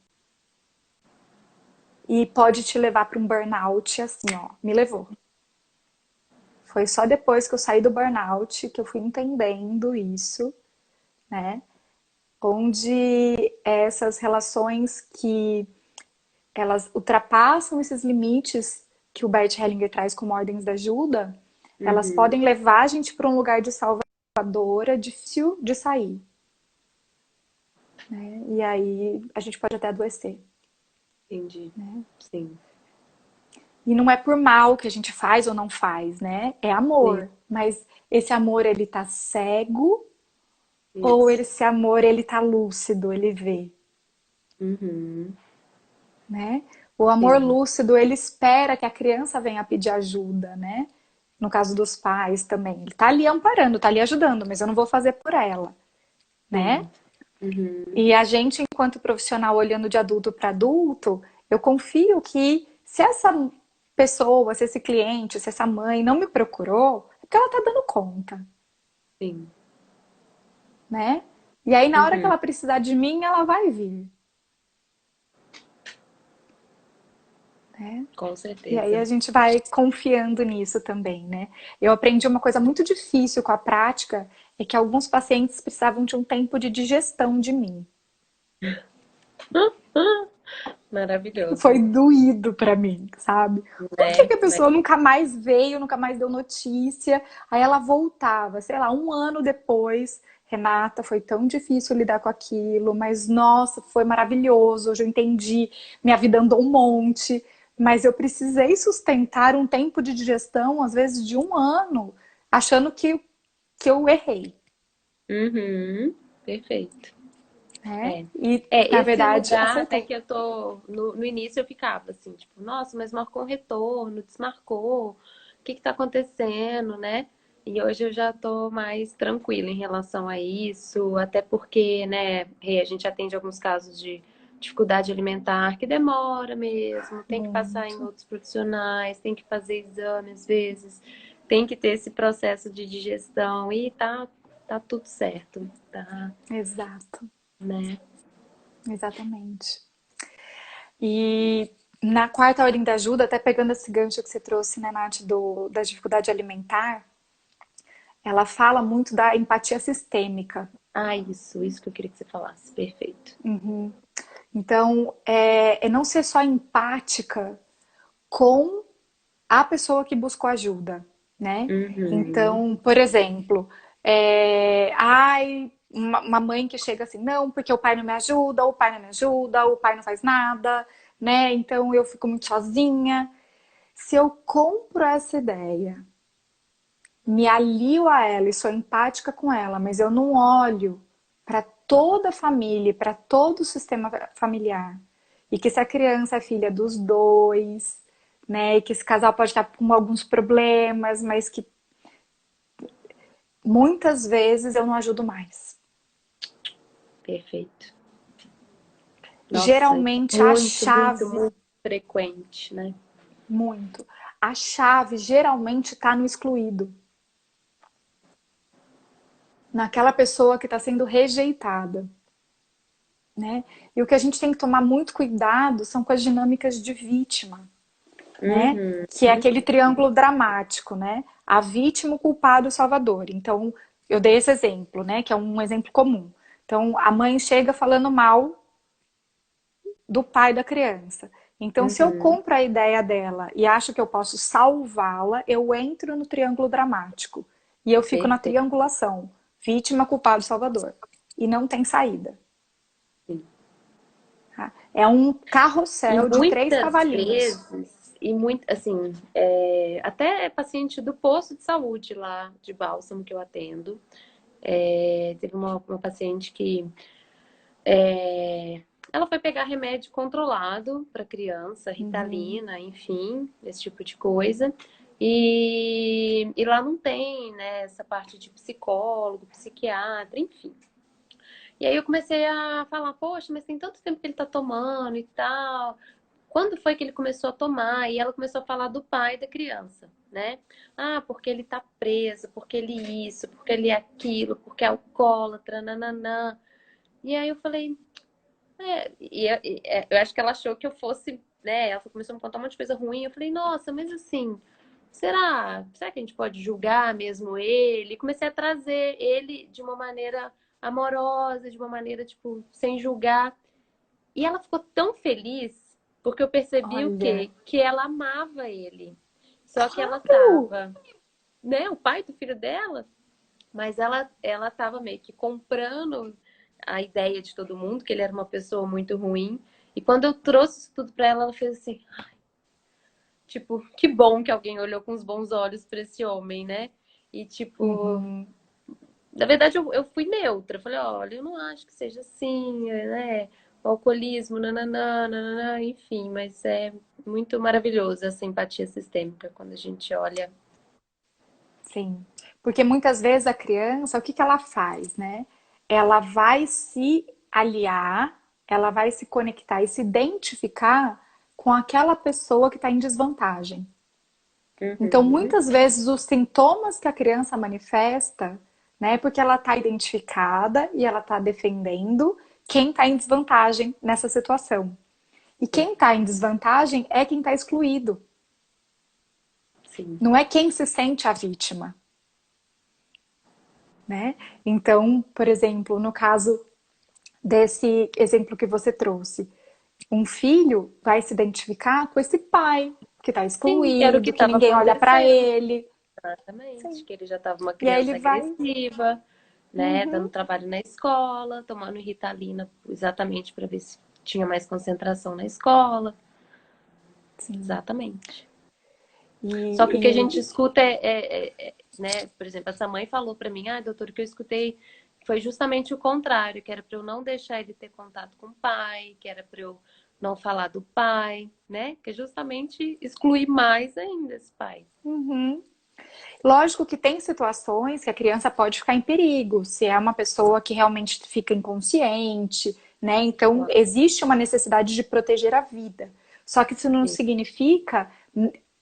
E pode te levar para um burnout, assim, ó, me levou. Foi só depois que eu saí do burnout que eu fui entendendo isso, né? Onde essas relações que elas ultrapassam esses limites que o Bert Hellinger traz como ordens da ajuda, elas Uhum. podem levar a gente para um lugar de salvadora difícil de sair, né? E aí a gente pode até adoecer, Entendi. né? Sim. E não é por mal que a gente faz ou não faz, né? É Sim. amor, mas esse amor ele tá cego ou Isso. esse amor ele tá lúcido, ele vê, Uhum. né? O amor Sim. lúcido, ele espera que a criança venha pedir ajuda, né? No caso dos pais também. Ele tá ali amparando, tá ali ajudando, mas eu não vou fazer por ela, né? Sim. Uhum. E a gente, enquanto profissional, olhando de adulto para adulto, eu confio que se essa pessoa, se esse cliente, se essa mãe não me procurou, é porque ela tá dando conta, Sim. né? E aí, na hora que Uhum. ela precisar de mim, ela vai vir, né? Com E aí certeza. a gente vai confiando nisso também, né? Eu aprendi uma coisa muito difícil com a prática, é que alguns pacientes precisavam de um tempo de digestão de mim. Foi Maravilhoso. doído pra mim, sabe? Por que Né? que a Mas pessoa nunca mais veio, nunca mais deu notícia? Aí ela voltava, sei lá, um ano depois. Renata, foi tão difícil lidar com aquilo, mas nossa, foi maravilhoso. Hoje eu entendi, minha vida andou um monte, mas eu precisei sustentar um tempo de digestão, às vezes de um ano, achando que eu errei, uhum. Perfeito. né? É. E É, na esse verdade lugar até acertei. que eu tô. No início eu ficava assim, tipo, nossa, mas marcou um retorno, desmarcou, o que que tá acontecendo, né? E hoje eu já tô mais tranquila em relação a isso, até porque, né, a gente atende alguns casos de dificuldade alimentar que demora mesmo, tem que passar em Muito. outros profissionais, tem que fazer exame às vezes, tem que ter esse processo de digestão e tá tudo certo, tá, Exato, né? exatamente. E Na quarta ordem da ajuda, até pegando esse gancho que você trouxe, né, Nath, da dificuldade alimentar, ela fala muito da empatia sistêmica. Ah, isso que eu queria que você falasse. Perfeito. Então, é não ser só empática com a pessoa que buscou ajuda, né? Uhum. Então, por exemplo, uma mãe que chega assim, não, porque o pai não me ajuda, o pai não me ajuda, o pai não faz nada, né? Então eu fico muito sozinha. Se eu compro essa ideia, me alio a ela e sou empática com ela, mas eu não olho para toda a família, para todo o sistema familiar. E que se a criança é filha dos dois, né, e que esse casal pode estar com alguns problemas, mas que muitas vezes eu não ajudo mais. Perfeito. Nossa, isso é Geralmente a muito, muito, chave, muito frequente, né? muito, a chave geralmente está no excluído, naquela pessoa que está sendo rejeitada. Né? E o que a gente tem que tomar muito cuidado são com as dinâmicas de vítima, né? Uhum. Que é aquele triângulo dramático, né? A vítima, o culpado e o salvador. Então, eu dei esse exemplo, né? Que é um exemplo comum. Então, a mãe chega falando mal do pai da criança. Então, se eu Uhum. compro a ideia dela e acho que eu posso salvá-la, eu entro no triângulo dramático. E eu fico na Perfeito. triangulação. Vítima, culpado, salvador. E não tem saída. Tá? É um E carrossel de três muitas cavalinhos. vezes, e muito, assim, até paciente do posto de saúde lá de Bálsamo que eu atendo, teve uma paciente que ela foi pegar remédio controlado para criança, Uhum, Ritalina, enfim, esse tipo de coisa. E lá não tem, né, essa parte de psicólogo, psiquiatra, enfim. E aí eu comecei a falar, poxa, mas tem tanto tempo que ele tá tomando e tal. Quando foi que ele começou a tomar? E ela começou a falar do pai da criança, né? Ah, porque ele tá preso, porque ele isso, porque ele é aquilo, porque é alcoólatra, nananã. E aí eu falei, eu acho que ela achou que eu fosse, né? Ela começou a me contar um monte de coisa ruim. Eu falei, nossa, mas assim, será que a gente pode julgar mesmo ele? E comecei a trazer ele de uma maneira amorosa, de uma maneira, tipo, sem julgar. E ela ficou tão feliz, porque eu percebi o olha, quê? Que ela amava ele. Só que ela claro! tava, né, o pai do filho dela, mas ela tava meio que comprando a ideia de todo mundo, que ele era uma pessoa muito ruim. E quando eu trouxe isso tudo pra ela, ela fez assim, tipo, que bom que alguém olhou com os bons olhos pra esse homem, né? E tipo, Uhum. na verdade eu fui neutra. Falei, olha, eu não acho que seja assim, né? O alcoolismo, nananã, nananã, enfim, mas é muito maravilhoso essa empatia sistêmica quando a gente olha. Sim, porque muitas vezes a criança, o que que ela faz, né? Ela vai se aliar, ela vai se conectar e se identificar com aquela pessoa que está em desvantagem. Então, Uhum, muitas vezes os sintomas que a criança manifesta, né, porque ela está identificada e ela está defendendo quem está em desvantagem nessa situação. E quem está em desvantagem é quem está excluído, sim. não é quem se sente a vítima, né? Então, por exemplo, no caso desse exemplo que você trouxe, um filho vai se identificar com esse pai que está Sim, era o que excluído, que estava ninguém olha para acontecendo. ele. Exatamente, Sim. que ele já estava uma E aí ele criança vai. agressiva, né, Uhum. dando trabalho na escola, tomando Ritalina exatamente para ver se tinha mais concentração na escola. Sim. Exatamente. E, Só que o que a gente e escuta né, por exemplo, essa mãe falou para mim, ah, doutor, o que eu escutei foi justamente o contrário, que era para eu não deixar ele ter contato com o pai, que era para eu não falar do pai, né, que é justamente excluir mais ainda esse pai. uhum. Lógico que tem situações que a criança pode ficar em perigo, se é uma pessoa que realmente fica inconsciente, né? Então, Claro, existe uma necessidade de proteger a vida. Só que isso não sim. significa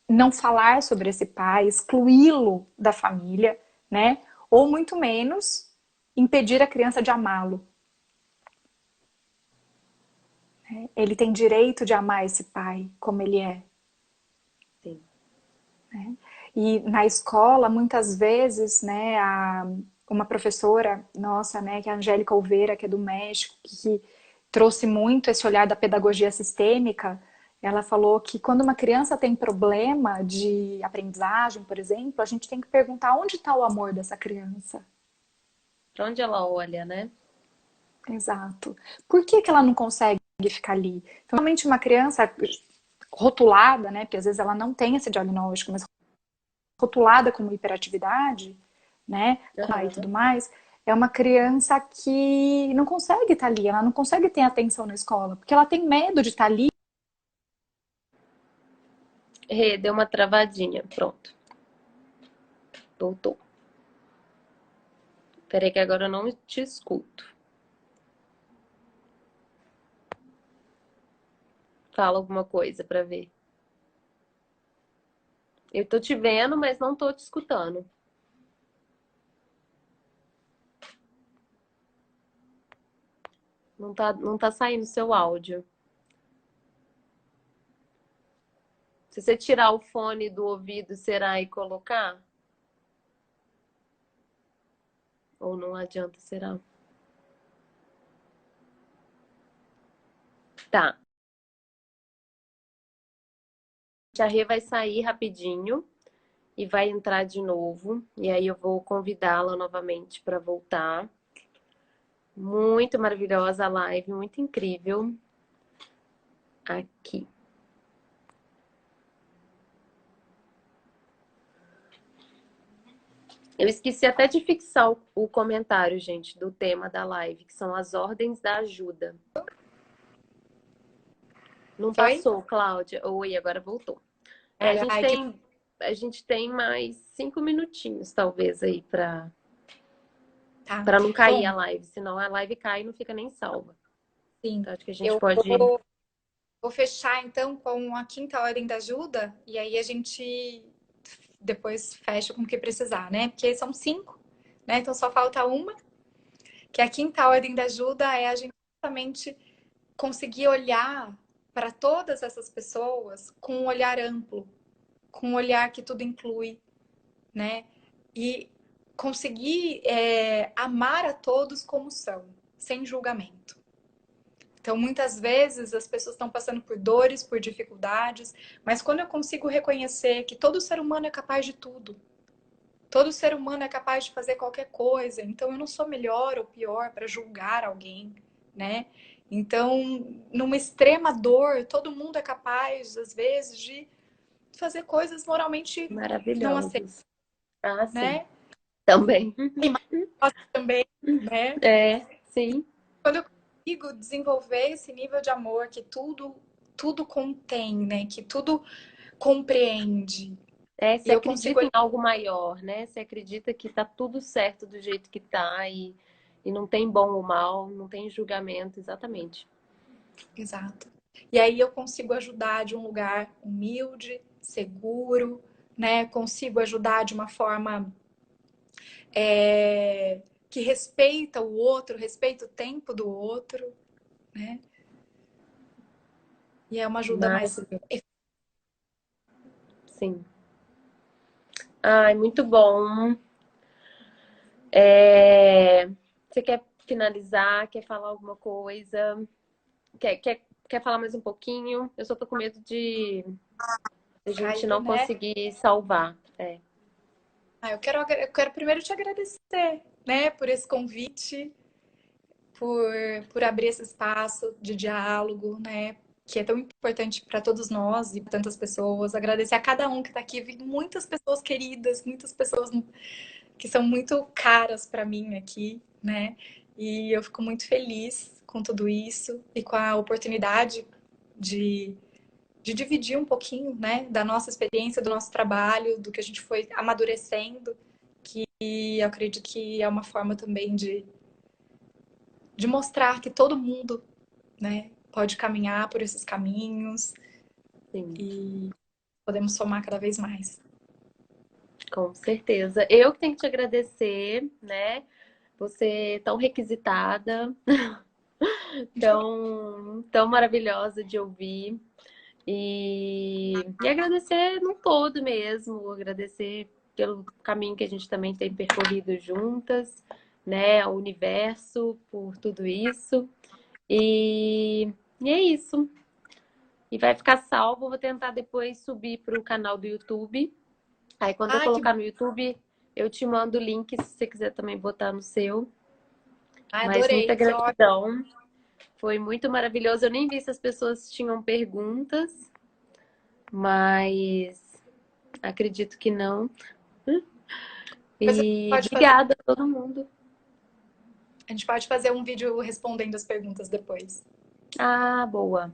não falar sobre esse pai, excluí-lo da família, né? Ou muito menos impedir a criança de amá-lo. Ele tem direito de amar esse pai como ele é. Sim. E na escola, muitas vezes, né, uma professora nossa, né, que é a Angélica Olveira, que é do México, que trouxe muito esse olhar da pedagogia sistêmica, ela falou que quando uma criança tem problema de aprendizagem, por exemplo, a gente tem que perguntar onde está o amor dessa criança. Pra onde ela olha, né? Exato. Por que que ela não consegue ficar ali? Então, realmente uma criança rotulada, né, porque às vezes ela não tem esse diagnóstico, mas rotulada como hiperatividade, né, e Aham. tudo mais, é uma criança que não consegue estar ali, ela não consegue ter atenção na escola, porque ela tem medo de estar ali. Rê, deu uma travadinha. Pronto. Voltou. Peraí que agora eu não te escuto. Fala alguma coisa pra ver. Eu tô te vendo, mas não tô te escutando. Não tá saindo seu áudio. Se você tirar o fone do ouvido, será e colocar? Ou não adianta, será? Tá. A Rê vai sair rapidinho e vai entrar de novo. E aí eu vou convidá-la novamente para voltar. Muito maravilhosa a live, muito incrível. Aqui. Eu esqueci até de fixar o comentário, gente, do tema da live, que são as ordens da ajuda. Não Foi? passou, Cláudia? Oi, agora voltou. É, a gente Ai, que... tem, a gente tem mais 5 minutinhos, talvez, aí, Tá. para não cair a Bom, live. Senão a live cai e não fica nem salva. sim. Então, acho que a gente Eu pode. vou fechar então com a quinta ordem da ajuda e aí a gente depois fecha com o que precisar, né? Porque são 5, né? Então só falta uma, que a quinta ordem da ajuda é a gente justamente conseguir olhar para todas essas pessoas com um olhar amplo, com um olhar que tudo inclui, né? E conseguir amar a todos como são, sem julgamento. Então, muitas vezes as pessoas estão passando por dores, por dificuldades, mas quando eu consigo reconhecer que todo ser humano é capaz de tudo, todo ser humano é capaz de fazer qualquer coisa, então eu não sou melhor ou pior para julgar alguém, né? Então, numa extrema dor, todo mundo é capaz, às vezes, de fazer coisas moralmente não aceitas, Maravilhosos. Ah, sim. né? Também. E mais também, né? É, sim. Quando eu consigo desenvolver esse nível de amor que tudo contém, né? Que tudo compreende. É, E você eu consigo. acredita em algo maior, né? Você acredita que tá tudo certo do jeito que tá e não tem bom ou mal, não tem julgamento, exatamente. Exato. E aí eu consigo ajudar de um lugar humilde, seguro, né? Consigo ajudar de uma forma que respeita o outro, respeita o tempo do outro, né? E é uma ajuda mais. Maravilhoso. Sim. Ai, muito bom. Você quer finalizar? Quer falar alguma coisa? Quer falar mais um pouquinho? Eu só tô com medo de a gente Cair, não né? conseguir salvar. É. Eu quero primeiro te agradecer, né, por esse convite, por, por abrir esse espaço de diálogo, né, que é tão importante para todos nós e para tantas pessoas. Agradecer a cada um que está aqui. Vi muitas pessoas queridas, muitas pessoas que são muito caras para mim aqui, né, e eu fico muito feliz com tudo isso e com a oportunidade de dividir um pouquinho, né, da nossa experiência, do nosso trabalho, do que a gente foi amadurecendo, que eu acredito que é uma forma também de mostrar que todo mundo, né, pode caminhar por esses caminhos Sim, e podemos somar cada vez mais. com certeza. Eu que tenho que te agradecer, né? Você tão requisitada. tão maravilhosa de ouvir. E agradecer no todo mesmo, agradecer pelo caminho que a gente também tem percorrido juntas, né? Ao universo por tudo isso. E é isso. E vai ficar salvo. Vou tentar depois subir para o canal do YouTube. Aí quando eu Ai, que colocar no YouTube, eu te mando o link se você quiser também botar no seu. Ai, Mas muita adorei, que ótimo. gratidão. Foi muito maravilhoso. Eu nem vi se as pessoas tinham perguntas, mas acredito que não. Depois E obrigada a todo mundo. a gente pode fazer um vídeo respondendo as perguntas depois. Ah, boa.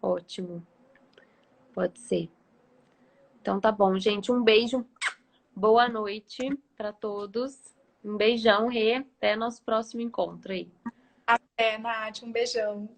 Ótimo. Pode ser. Então tá bom, gente. Um beijo. Boa noite para todos. Um beijão, Rê. Até nosso próximo encontro aí. É, Nath, um beijão.